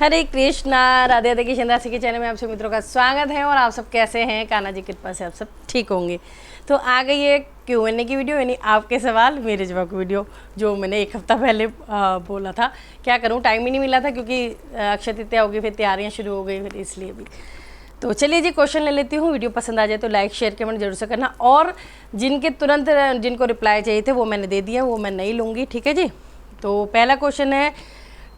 हरे कृष्णा, राधे राधे। किशन दास के चैनल में आप सभी मित्रों का स्वागत है। और आप सब कैसे हैं? कान्हा जी की कृपा से आप सब ठीक होंगे। तो आ गई है Q&A की वीडियो, यानी आपके सवाल मेरे जवाब की वीडियो, जो मैंने एक हफ्ता पहले बोला था। क्या करूं, टाइम ही नहीं मिला था क्योंकि अक्षय तृतीया हो गई, फिर तैयारियां शुरू हो गई, फिर इसलिए भी। तो चलिए जी, क्वेश्चन ले लेती हूँ। वीडियो पसंद आ जाए तो लाइक शेयर कमेंट जरूर से करना। और जिनको रिप्लाई चाहिए थे वो मैंने दे दिया, वो मैं नहीं लूँगी, ठीक है जी। तो पहला क्वेश्चन है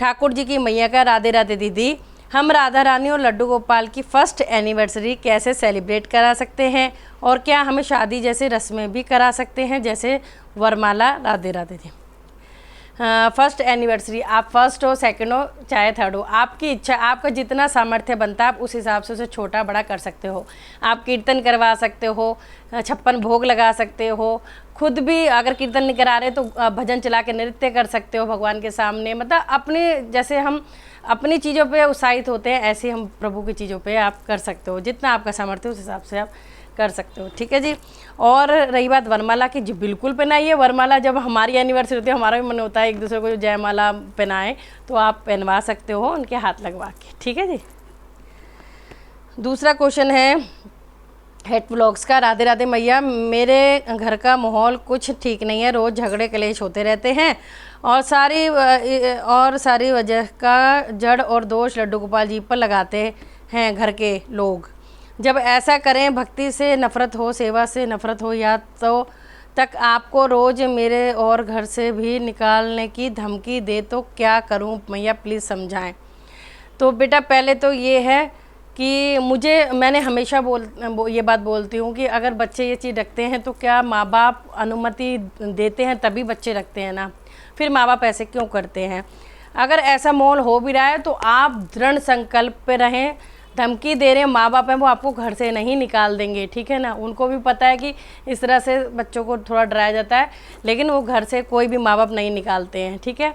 ठाकुर जी की मैया का। राधे राधे दीदी, हम राधा रानी और लड्डू गोपाल की फर्स्ट एनिवर्सरी कैसे सेलिब्रेट करा सकते हैं, और क्या हमें शादी जैसे रस्में भी करा सकते हैं, जैसे वरमाला? राधे राधे जी। फर्स्ट एनिवर्सरी, आप फर्स्ट हो, सेकंड हो, चाहे थर्ड हो, आपकी इच्छा, आपका जितना सामर्थ्य बनता है आप उस हिसाब से उसे छोटा बड़ा कर सकते हो। आप कीर्तन करवा सकते हो, 56 भोग लगा सकते हो, खुद भी अगर कीर्तन नहीं करा रहे तो भजन चला के नृत्य कर सकते हो भगवान के सामने। मतलब अपने, जैसे हम अपनी चीज़ों पे उत्साहित होते हैं, ऐसे हम प्रभु की चीज़ों पे आप कर सकते हो। जितना आपका सामर्थ्य उस हिसाब से आप कर सकते हो, ठीक है जी। और रही बात वरमाला की, जी बिल्कुल पहनाइए वरमाला। जब हमारी एनिवर्सरी होती है हमारा भी मन होता है एक दूसरे को जयमाला पहनाएं, तो आप पहनवा सकते हो उनके हाथ लगवा के, ठीक है जी। दूसरा क्वेश्चन है हेड व्लॉग्स का। राधे राधे मैया, मेरे घर का माहौल कुछ ठीक नहीं है, रोज़ झगड़े कलेश होते रहते हैं और सारी वजह का जड़ और दोष लड्डू गोपाल जी पर लगाते हैं घर के लोग। जब ऐसा करें, भक्ति से नफ़रत हो, सेवा से नफ़रत हो, या तो तक आपको रोज़ मेरे और घर से भी निकालने की धमकी दे, तो क्या करूं मैया, प्लीज़ समझाएं। तो बेटा पहले तो ये है कि मैंने हमेशा ये बात बोलती हूँ कि अगर बच्चे ये चीज़ रखते हैं तो क्या माँ बाप अनुमति देते हैं तभी बच्चे रखते हैं ना, फिर माँ बाप ऐसे क्यों करते हैं। अगर ऐसा माहौल हो भी रहा है तो आप दृढ़ संकल्प पे रहें। धमकी दे रहे हैं माँ बाप हैं, वो आपको घर से नहीं निकाल देंगे, ठीक है ना। उनको भी पता है कि इस तरह से बच्चों को थोड़ा डराया जाता है, लेकिन वो घर से कोई भी माँ बाप नहीं निकालते हैं, ठीक है।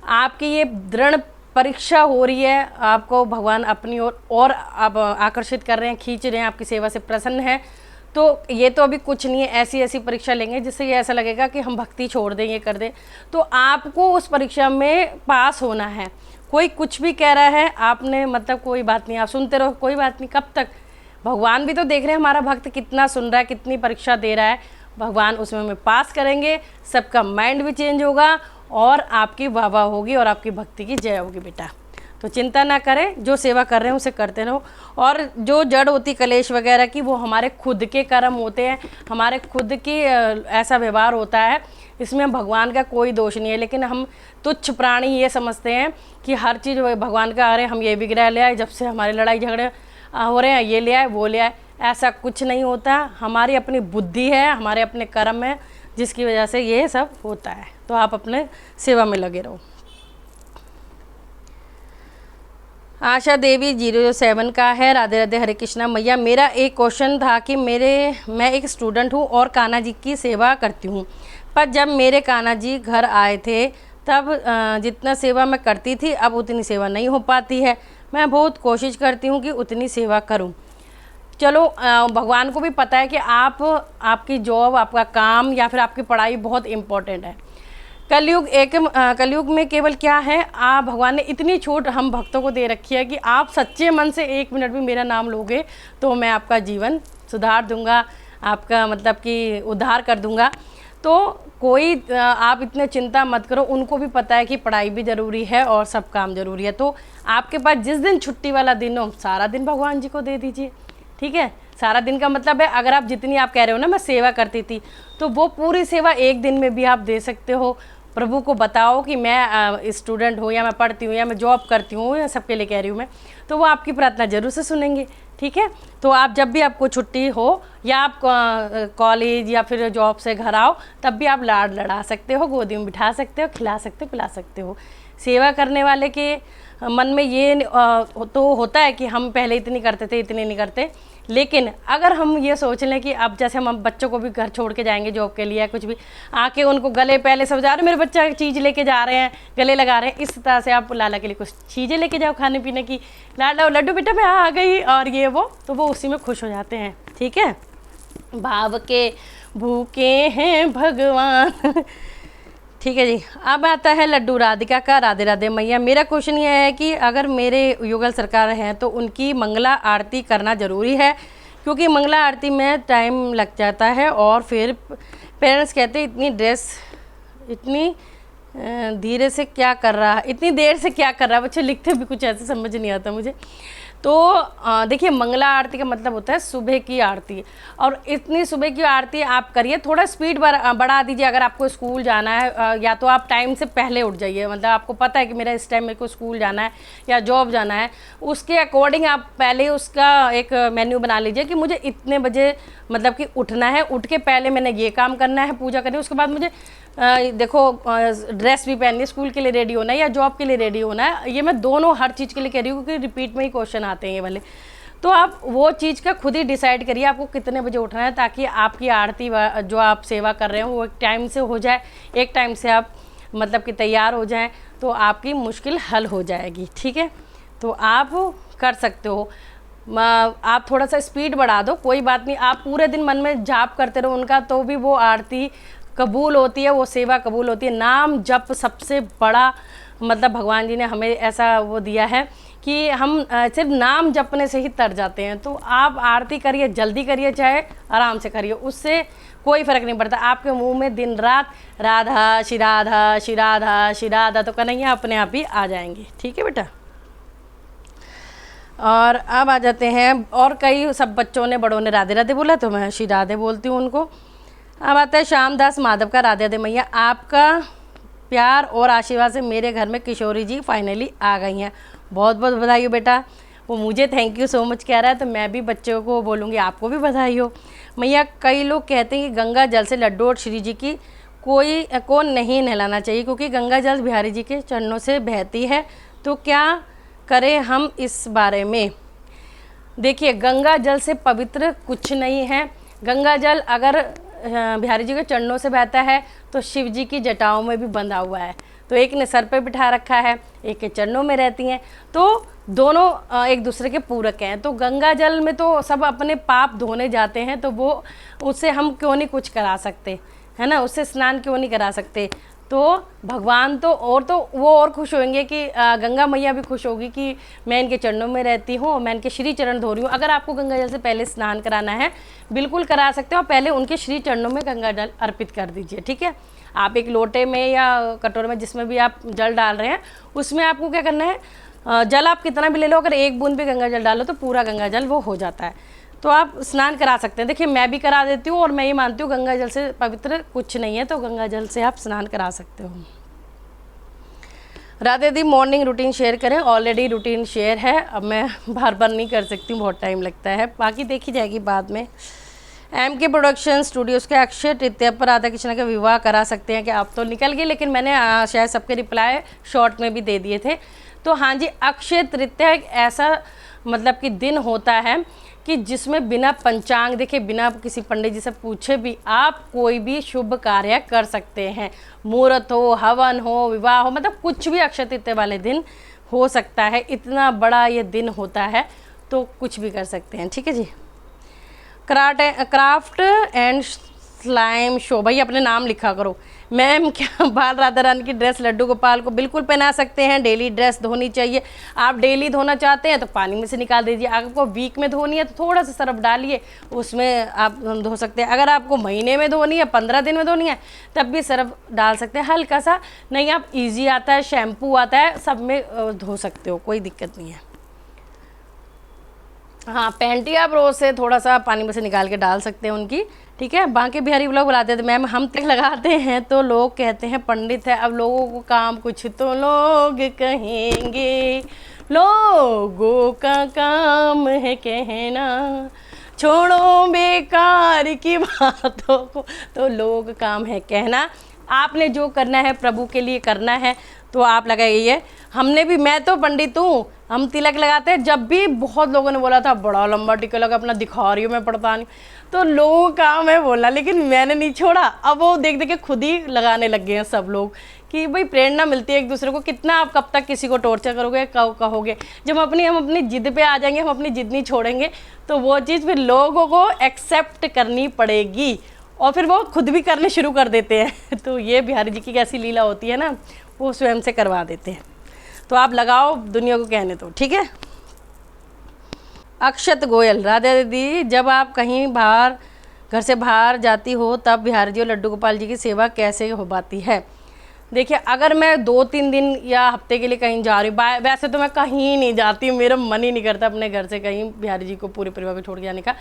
आपकी ये दृढ़ परीक्षा हो रही है, आपको भगवान अपनी ओर और आप आकर्षित कर रहे हैं, खींच रहे हैं, आपकी सेवा से प्रसन्न है। तो ये तो अभी कुछ नहीं है, ऐसी ऐसी परीक्षा लेंगे जिससे ये ऐसा लगेगा कि हम भक्ति छोड़ दें, ये कर दें। तो आपको उस परीक्षा में पास होना है। कोई कुछ भी कह रहा है, आपने मतलब कोई बात नहीं, आप सुनते रहो, कोई बात नहीं। कब तक? भगवान भी तो देख रहे हैं हमारा भक्त कितना सुन रहा है, कितनी परीक्षा दे रहा है। भगवान उसमें हमें पास करेंगे, सबका माइंड भी चेंज होगा और आपकी वाह वाह होगी और आपकी भक्ति की जय होगी बेटा। तो चिंता ना करें, जो सेवा कर रहे हैं उसे करते रहो। और जो जड़ होती कलेश वगैरह की, वो हमारे खुद के कर्म होते हैं, हमारे खुद की ऐसा व्यवहार होता है, इसमें भगवान का कोई दोष नहीं है। लेकिन हम तुच्छ प्राणी ये समझते हैं कि हर चीज़ भगवान का, अरे हम ये विग्रह ले आए, जब से हमारे लड़ाई झगड़े हो रहे हैं, ये ले आए वो ले आए। ऐसा कुछ नहीं होता। हमारी अपनी बुद्धि है, हमारे अपने कर्म है, जिसकी वजह से ये सब होता है। तो आप अपने सेवा में लगे रहो। आशा देवी 007 का है। राधे राधे, हरे कृष्णा मैया, मेरा एक क्वेश्चन था कि मैं एक स्टूडेंट हूँ और कान्हा जी की सेवा करती हूँ, पर जब मेरे कान्हा जी घर आए थे तब जितना सेवा मैं करती थी अब उतनी सेवा नहीं हो पाती है। मैं बहुत कोशिश करती हूँ कि उतनी सेवा करूँ। चलो, भगवान को भी पता है कि आपकी जॉब, आपका काम या फिर आपकी पढ़ाई बहुत इम्पोर्टेंट है। कलयुग में केवल क्या है, आप भगवान ने इतनी छूट हम भक्तों को दे रखी है कि आप सच्चे मन से 1 मिनट भी मेरा नाम लोगे तो मैं आपका जीवन सुधार दूंगा, आपका मतलब कि उद्धार कर दूंगा। तो कोई आप इतने चिंता मत करो, उनको भी पता है कि पढ़ाई भी ज़रूरी है और सब काम ज़रूरी है। तो आपके पास जिस दिन छुट्टी वाला दिन हो, सारा दिन भगवान जी को दे दीजिए, ठीक है। सारा दिन का मतलब है, अगर आप जितनी आप कह रहे हो ना मैं सेवा करती थी, तो वो पूरी सेवा एक दिन में भी आप दे सकते हो। प्रभु को बताओ कि मैं स्टूडेंट हूँ, या मैं पढ़ती हूँ, या मैं जॉब करती हूँ, या सबके लिए कह रही हूँ मैं, तो वो आपकी प्रार्थना जरूर से सुनेंगे, ठीक है। तो आप जब भी आपको छुट्टी हो या आप कॉलेज या फिर जॉब से घर आओ, तब भी आप लाड लड़ा सकते हो, गोदी में बिठा सकते हो, खिला सकते हो, पिला सकते हो। सेवा करने वाले के मन में ये तो होता है कि हम पहले इतनी करते थे, इतनी नहीं करते। लेकिन अगर हम ये सोच लें कि अब जैसे हम बच्चों को भी घर छोड़ के जाएंगे जॉब के लिए, कुछ भी आके उनको गले पहले सब जा रहे, मेरे बच्चा चीज़ लेके जा रहे हैं, गले लगा रहे हैं, इस तरह से आप लाला के लिए कुछ चीज़ें लेके जाओ खाने पीने की। लाला लड्डू बेटा मैं आ गई और ये वो, तो वो उसी में खुश हो जाते हैं, ठीक है। भाव के भूखे हैं भगवान ठीक है जी। अब आता है लड्डू राधिका का राधे राधे मैया। मेरा क्वेश्चन ये है कि अगर मेरे युगल सरकार हैं तो उनकी मंगला आरती करना ज़रूरी है, क्योंकि मंगला आरती में टाइम लग जाता है और फिर पेरेंट्स कहते हैं इतनी ड्रेस इतनी धीरे से क्या कर रहा है, इतनी देर से क्या कर रहा है। बच्चे लिखते भी कुछ ऐसे समझ नहीं आता मुझे। तो देखिए मंगला आरती का मतलब होता है सुबह की आरती, और इतनी सुबह की आरती आप करिए, थोड़ा स्पीड बढ़ा दीजिए। अगर आपको स्कूल जाना है या तो आप टाइम से पहले उठ जाइए, मतलब आपको पता है कि मेरा इस टाइम मेरे को स्कूल जाना है या जॉब जाना है, उसके अकॉर्डिंग आप पहले उसका एक मेन्यू बना लीजिए कि मुझे इतने बजे मतलब कि उठना है, उठ के पहले मैंने ये काम करना है, पूजा करनी है, उसके बाद मुझे देखो ड्रेस भी पहननी है, स्कूल के लिए रेडी होना है या जॉब के लिए रेडी होना है। ये मैं दोनों हर चीज़ के लिए कह रही हूँ क्योंकि रिपीट में ही क्वेश्चन आते हैं ये वाले। तो आप वो चीज़ का खुद ही डिसाइड करिए आपको कितने बजे उठना है, ताकि आपकी आरती जो आप सेवा कर रहे हो वो एक टाइम से हो जाए, एक टाइम से आप मतलब कि तैयार हो जाएं, तो आपकी मुश्किल हल हो जाएगी। ठीक है, तो आप कर सकते हो। आप थोड़ा सा स्पीड बढ़ा दो, कोई बात नहीं। आप पूरे दिन मन में जाप करते रहो उनका, तो भी वो आरती कबूल होती है, वो सेवा कबूल होती है। नाम जप सबसे बड़ा मतलब भगवान जी ने हमें ऐसा वो दिया है कि हम सिर्फ नाम जपने से ही तर जाते हैं। तो आप आरती करिए, जल्दी करिए, चाहे आराम से करिए, उससे कोई फ़र्क नहीं पड़ता। आपके मुंह में दिन रात राधा श्री राधा श्री राधा श्री राधा तो कन्हैया अपने आप ही आ जाएंगे। ठीक है बेटा। और अब आ जाते हैं, और कई सब बच्चों ने बड़ों ने राधे राधे बोला तो मैं श्री राधे बोलती हूँ उनको। अब आता है श्यामदास माधव का राधे राधे मैया। आपका प्यार और आशीर्वाद से मेरे घर में किशोरी जी फाइनली आ गई हैं। बहुत बहुत बधाई हो बेटा। वो मुझे थैंक यू सो मच कह रहा है, तो मैं भी बच्चों को बोलूँगी आपको भी बधाई हो मैया। कई लोग कहते हैं कि गंगा जल से लड्डू और श्री जी की को नहीं नहलाना चाहिए, क्योंकि गंगा जल बिहारी जी के चरणों से बहती है, तो क्या करें हम इस बारे में? देखिए गंगा जल से पवित्र कुछ नहीं है। गंगा जल अगर बिहारी जी के चरणों से बहता है तो शिव जी की जटाओं में भी बंधा हुआ है, तो एक ने सर पे बिठा रखा है, एक के चरणों में रहती हैं, तो दोनों एक दूसरे के पूरक हैं। तो गंगा जल में तो सब अपने पाप धोने जाते हैं, तो वो उससे हम क्यों नहीं कुछ करा सकते, है ना, उससे स्नान क्यों नहीं करा सकते? तो भगवान तो वो और खुश होंगे कि गंगा मैया भी खुश होगी कि मैं इनके चरणों में रहती हूँ और मैं इनके श्री चरण धो रही हूँ। अगर आपको गंगा जल से पहले स्नान कराना है बिल्कुल करा सकते हो, पहले उनके श्री चरणों में गंगा जल अर्पित कर दीजिए। ठीक है, आप एक लोटे में या कटोरे में जिसमें भी आप जल डाल रहे हैं उसमें आपको क्या करना है, जल आप कितना भी ले लो, अगर एक बूंद भी गंगा जल डालो तो पूरा गंगा जल वो हो जाता है, तो आप स्नान करा सकते हैं। देखिए मैं भी करा देती हूँ और मैं ये मानती हूँ गंगा जल से पवित्र कुछ नहीं है, तो गंगा जल से आप स्नान करा सकते हो। राधे दी मॉर्निंग रूटीन शेयर करें। ऑलरेडी रूटीन शेयर है, अब मैं बार बार नहीं कर सकती हूँ, बहुत टाइम लगता है, बाकी देखी जाएगी बाद में। MK प्रोडक्शन स्टूडियोज़ के अक्षय तृतीया पर राधा कृष्ण का विवाह करा सकते हैं कि आप तो निकल गए, लेकिन मैंने शायद सबके रिप्लाई शॉर्ट में भी दे दिए थे। तो हाँ जी, अक्षय तृतीया एक ऐसा मतलब कि दिन होता है कि जिसमें बिना पंचांग देखे, बिना किसी पंडित जी से पूछे भी आप कोई भी शुभ कार्य कर सकते हैं। मुहूर्त हो, हवन हो, विवाह हो, मतलब कुछ भी अक्षय तृतीया वाले दिन हो सकता है। इतना बड़ा ये दिन होता है तो कुछ भी कर सकते हैं। ठीक है जी। क्राफ्ट एंड स्लाइम शो, भाई अपने नाम लिखा करो। मैम क्या बाल राधा रानी की ड्रेस लड्डू गोपाल को बिल्कुल पहना सकते हैं, डेली ड्रेस धोनी चाहिए। आप डेली धोना चाहते हैं तो पानी में से निकाल दीजिए, अगर आपको वीक में धोनी है तो थोड़ा सा सर्फ डालिए, उसमें आप धो सकते हैं। अगर आपको महीने में धोनी है, 15 दिन में धोनी है, तब भी सर्फ डाल सकते हैं हल्का सा। नहीं आप ईजी आता है, शैम्पू आता है, सब में धो सकते हो, कोई दिक्कत नहीं है। हाँ, पैंटी आप रोज से थोड़ा सा पानी में से निकाल के डाल सकते हैं उनकी। ठीक है, बाकी बिहारी ब्लॉग बुलाते थे मैम, हम तिलक लगाते हैं तो लोग कहते हैं पंडित है। अब लोगों को काम कुछ तो लोग कहेंगे, लोगों का काम है कहना, छोड़ो बेकार की बातों को, तो लोग काम है कहना। आपने जो करना है प्रभु के लिए करना है तो आप लगाइए। हमने भी, मैं तो पंडित हूँ, हम तिलक लगाते हैं। जब भी बहुत लोगों ने बोला था बड़ा लंबा टिका लगा, अपना दिखा रही हूँ मैं पढ़ता नहीं, तो लोगों का काम है बोलना, लेकिन मैंने नहीं छोड़ा। अब वो देख देख के खुद ही लगाने लग गए हैं सब लोग कि भाई प्रेरणा मिलती है एक दूसरे को। कितना आप कब तक किसी को टॉर्चर करोगे, कहोगे। जब हम अपनी जिद पे आ जाएंगे, हम अपनी जिद नहीं छोड़ेंगे, तो वो चीज़ फिर लोगों को एक्सेप्ट करनी पड़ेगी। और फिर वो खुद भी करने शुरू कर देते हैं। तो ये बिहारी जी की कैसी लीला होती है ना, वो स्वयं से करवा देते हैं। तो आप लगाओ, दुनिया को कहने दो, ठीक है। अक्षत गोयल, राधा दीदी, जब आप कहीं बाहर, घर से बाहर जाती हो तब बिहारी जी और लड्डू गोपाल जी की सेवा कैसे हो पाती है? देखिए, अगर मैं 2-3 दिन या हफ्ते के लिए कहीं जा रही हूँ, वैसे तो मैं कहीं नहीं जाती, मेरा मन ही नहीं करता अपने घर से कहीं बिहारी जी को पूरे परिवार को छोड़ के जाने का।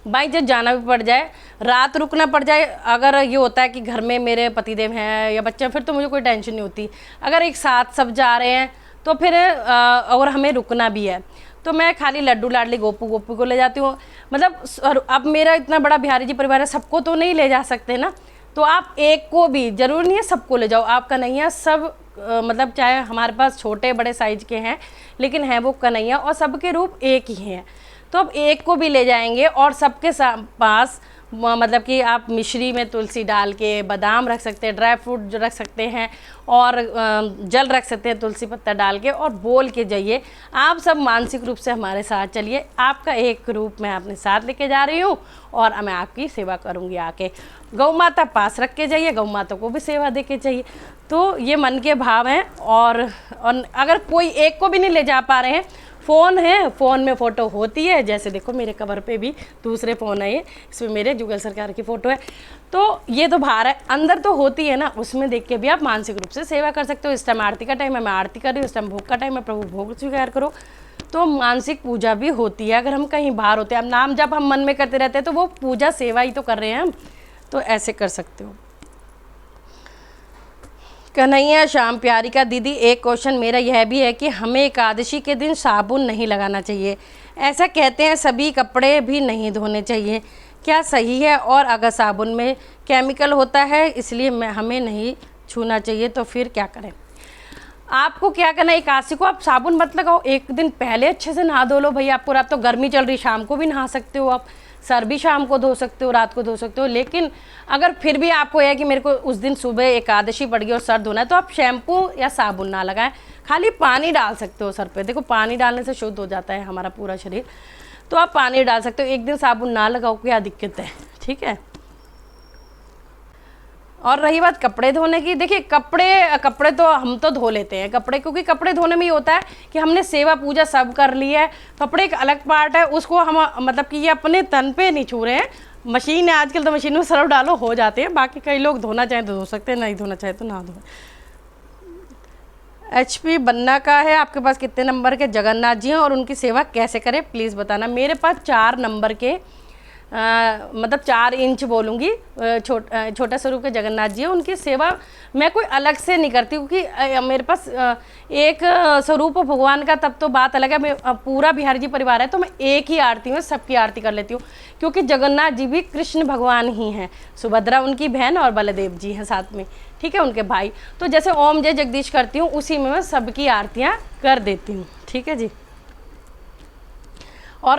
बाई जब जाना भी पड़ जाए, रात रुकना पड़ जाए, अगर ये होता है कि घर में मेरे पतिदेव हैं या बच्चे हैं, फिर तो मुझे कोई टेंशन नहीं होती। अगर एक साथ सब जा रहे हैं तो फिर और हमें रुकना भी है, तो मैं खाली लड्डू लाडली गोपू को ले जाती हूँ। मतलब अब मेरा इतना बड़ा बिहारी जी परिवार है, सबको तो नहीं ले जा सकते ना, तो आप एक को भी, जरूर नहीं है सबको ले जाओ। आप कन्हैया सब मतलब चाहे हमारे पास छोटे बड़े साइज के हैं, लेकिन हैं वो कन्हैया और सबके रूप एक ही हैं। तो अब एक को भी ले जाएंगे और सबके पास मतलब कि आप मिश्री में तुलसी डाल के बादाम रख सकते हैं, ड्राई फ्रूट जो रख सकते हैं, और जल रख सकते हैं तुलसी पत्ता डाल के, और बोल के जाइए। आप सब मानसिक रूप से हमारे साथ चलिए, आपका एक रूप मैं अपने साथ लेके जा रही हूँ और मैं आपकी सेवा करूँगी आके। गौ माता पास रख के जाइए, गौ माता को भी सेवा दे के चाहिए। तो ये मन के भाव हैं। और अगर कोई एक को भी नहीं ले जा पा रहे हैं, फ़ोन है, फ़ोन में फ़ोटो होती है, जैसे देखो मेरे कवर पे भी दूसरे फ़ोन है, ये इसमें मेरे जुगल सरकार की फ़ोटो है। तो ये तो बाहर है, अंदर तो होती है ना, उसमें देख के भी आप मानसिक रूप से सेवा कर सकते हो। इस टाइम आरती का टाइम है, मैं आरती कर रही हूँ, इस टाइम भोग का टाइम है, प्रभु भोग स्वीकार करो। तो मानसिक पूजा भी होती है अगर हम कहीं बाहर होते हैं। अब नाम जब हम मन में करते रहते हैं तो वो पूजा सेवा ही तो कर रहे हैं हम, तो ऐसे कर सकते हो। कन्हैया श्याम प्यारी का, दीदी एक क्वेश्चन मेरा यह भी है कि हमें एकादशी के दिन साबुन नहीं लगाना चाहिए, ऐसा कहते हैं, सभी कपड़े भी नहीं धोने चाहिए, क्या सही है? और अगर साबुन में केमिकल होता है इसलिए हमें नहीं छूना चाहिए, तो फिर क्या करें? आपको क्या करना है, एकादशी को आप साबुन मत लगाओ, एक दिन पहले अच्छे से नहा धो लो भाई। आपको रात तो गर्मी चल रही, शाम को भी नहा सकते हो आप, सर भी शाम को धो सकते हो, रात को धो सकते हो। लेकिन अगर फिर भी आपको है कि मेरे को उस दिन सुबह एकादशी पड़ गई और सर धोना है, तो आप शैम्पू या साबुन ना लगाएं, खाली पानी डाल सकते हो सर पे। देखो पानी डालने से शुद्ध हो जाता है हमारा पूरा शरीर, तो आप पानी डाल सकते हो। एक दिन साबुन ना लगाओ, क्या दिक्कत है, ठीक है। और रही बात कपड़े धोने की, देखिए कपड़े तो हम तो धो लेते हैं कपड़े, क्योंकि कपड़े धोने में ये होता है कि हमने सेवा पूजा सब कर ली है। कपड़े एक अलग पार्ट है, उसको हम मतलब कि ये अपने तन पे नहीं छू रहे हैं। मशीन है आजकल, तो मशीन में सर्फ डालो हो जाते हैं। बाकी कई लोग धोना चाहें तो धो सकते हैं, नहीं धोना चाहे तो ना धो। HP बन्ना का है, आपके पास कितने नंबर के जगन्नाथ जी हैं और उनकी सेवा कैसे करें प्लीज़ बताना। मेरे पास 4 नंबर के मतलब 4 इंच बोलूँगी, छोटा स्वरूप के जगन्नाथ जी है, उनकी सेवा मैं कोई अलग से नहीं करती, क्योंकि मेरे पास एक स्वरूप भगवान का तब तो बात अलग है। मैं पूरा बिहारी जी परिवार है तो मैं एक ही आरती में सबकी आरती कर लेती हूँ, क्योंकि जगन्नाथ जी भी कृष्ण भगवान ही हैं, सुभद्रा उनकी बहन और बलदेव जी हैं साथ में, ठीक है, उनके भाई। तो जैसे ओम जय जगदीश करती हूँ, उसी में मैं सबकी आरतियाँ कर देती हूँ, ठीक है जी।